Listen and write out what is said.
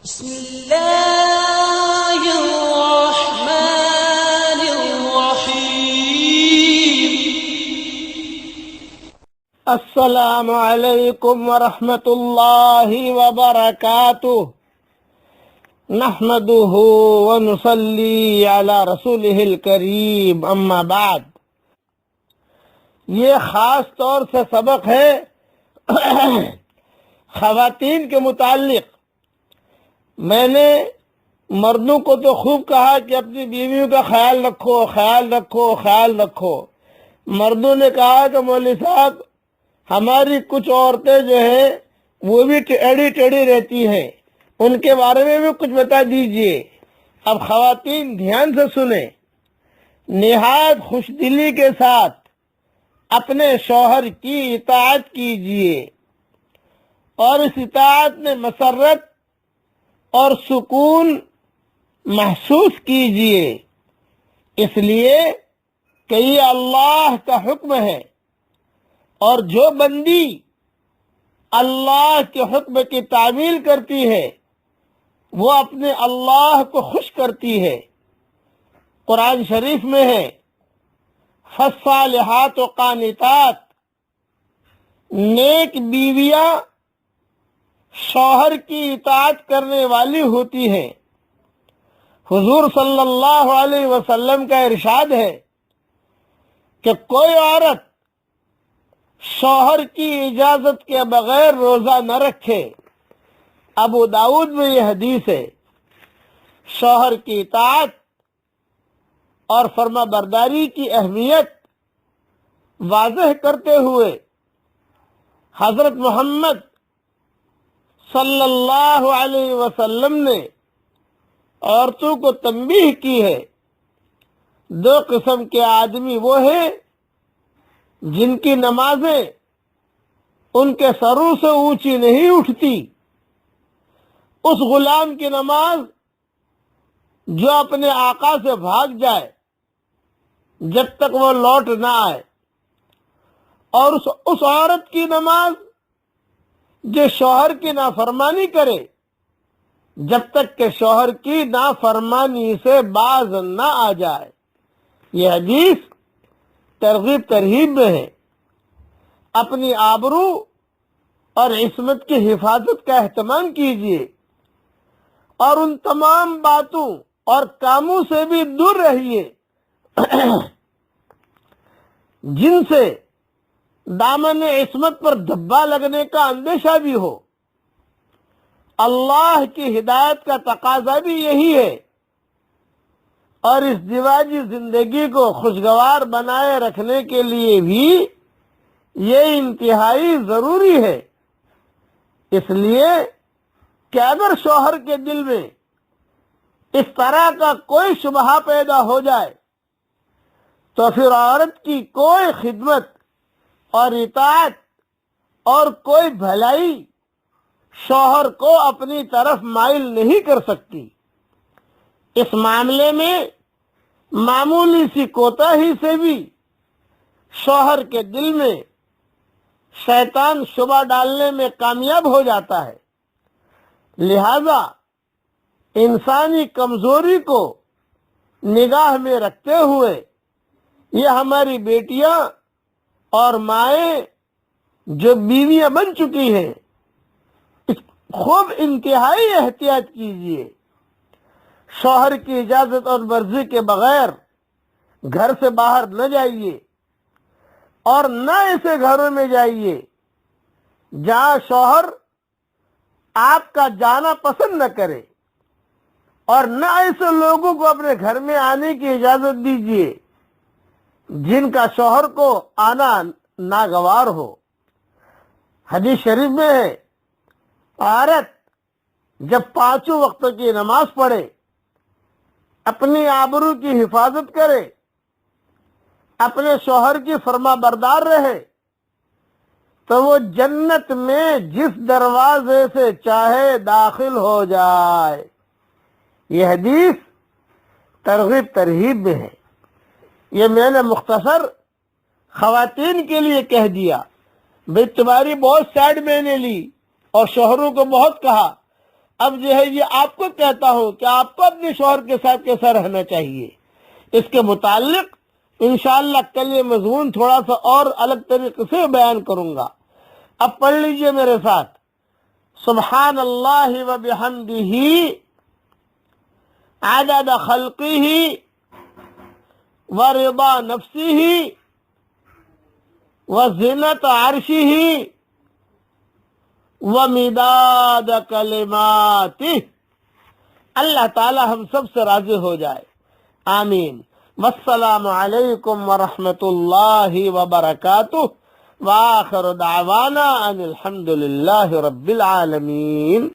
بسم الله الرحمن الرحيم. السلام علیکم ورحمۃ اللہ وبرکاتہ. نحمده ونصلی علی رسولہ الکریم، اما بعد. یہ خاص طور سے سبق ہے خواتین کے متعلق. میں نے مردوں کو تو خوب کہا کہ اپنی بیویوں کا خیال رکھو خیال رکھو خیال رکھو. مردوں نے کہا کہ مولوی صاحب ہماری کچھ عورتیں جو ہیں وہ بھی ٹیڑھی ٹیڑھی رہتی ہیں، ان کے بارے میں بھی کچھ بتا دیجئے. اب خواتین دھیان سے سنیں. نہایت خوش دلی کے ساتھ اپنے شوہر کی اطاعت کیجئے اور اس اطاعت میں مسرت اور سکون محسوس کیجئے، اس لیے کہ یہ اللہ کا حکم ہے، اور جو بندی اللہ کے حکم کی تعمیل کرتی ہے وہ اپنے اللہ کو خوش کرتی ہے. قرآن شریف میں ہے فالصالحات قانتات، نیک بیویاں شوہر کی اطاعت کرنے والی ہوتی ہیں. حضور صلی اللہ علیہ وسلم کا ارشاد ہے کہ کوئی عورت شوہر کی اجازت کے بغیر روزہ نہ رکھے. ابو داؤد میں یہ حدیث ہے. شوہر کی اطاعت اور فرما برداری کی اہمیت واضح کرتے ہوئے حضرت محمد صلی اللہ علیہ وسلم نے عورتوں کو تنبیہ کی ہے. دو قسم کے آدمی وہ ہیں جن کی نمازیں ان کے سروں سے اونچی نہیں اٹھتی. اس غلام کی نماز جو اپنے آقا سے بھاگ جائے جب تک وہ لوٹ نہ آئے، اور اس عورت کی نماز جو شوہر کی نافرمانی کرے جب تک کہ شوہر کی نافرمانی سے باز نہ آ جائے. یہ حدیث ترغیب ترہیب میں ہے. اپنی آبرو اور عصمت کی حفاظت کا اہتمام کیجیے اور ان تمام باتوں اور کاموں سے بھی دور رہیے جن سے دامن عصمت پر دھبا لگنے کا اندیشہ بھی ہو. اللہ کی ہدایت کا تقاضا بھی یہی ہے، اور اس ازدواجی زندگی کو خوشگوار بنائے رکھنے کے لیے بھی یہ انتہائی ضروری ہے. اس لیے کہ اگر شوہر کے دل میں اس طرح کا کوئی شبہہ پیدا ہو جائے تو پھر عورت کی کوئی خدمت اور اطاعت اور کوئی بھلائی شوہر کو اپنی طرف مائل نہیں کر سکتی. اس معاملے میں معمولی سی کوتاہی سے بھی شوہر کے دل میں شیطان شبہ ڈالنے میں کامیاب ہو جاتا ہے. لہذا انسانی کمزوری کو نگاہ میں رکھتے ہوئے یہ ہماری بیٹیاں اور مائیں جو بیویاں بن چکی ہیں خوب انتہائی احتیاط کیجیے. شوہر کی اجازت اور مرضی کے بغیر گھر سے باہر نہ جائیے، اور نہ ایسے گھروں میں جائیے جہاں شوہر آپ کا جانا پسند نہ کرے، اور نہ ایسے لوگوں کو اپنے گھر میں آنے کی اجازت دیجیے جن کا شوہر کو آنا ناگوار ہو. حدیث شریف میں ہے عورت جب 5 وقت کی نماز پڑھے، اپنی آبرو کی حفاظت کرے، اپنے شوہر کی فرما بردار رہے، تو وہ جنت میں جس دروازے سے چاہے داخل ہو جائے. یہ حدیث ترغیب ترہیب میں ہے. یہ میں نے مختصر خواتین کے لیے کہہ دیا. بھئی تمہاری بہت سائڈ میں نے لی اور شوہروں کو بہت کہا. اب جو ہے یہ آپ کو کہتا ہوں کہ آپ کو اپنے شوہر کے ساتھ کیسا رہنا چاہیے، اس کے متعلق انشاءاللہ کل یہ مضمون تھوڑا سا اور الگ طریقے سے بیان کروں گا۔ اب پڑھ لیجئے میرے ساتھ، سبحان اللہ و بحمدہ عدد خلقہ و رضا نفسہ و زینت عرشہ و مداد کلماتہ۔ اللہ تعالی ہم سب سے راضی ہو جائے، آمین۔ والسلام علیکم ورحمۃ اللہ وبرکاتہ، وآخر دعوانا ان الحمد للہ رب العالمین۔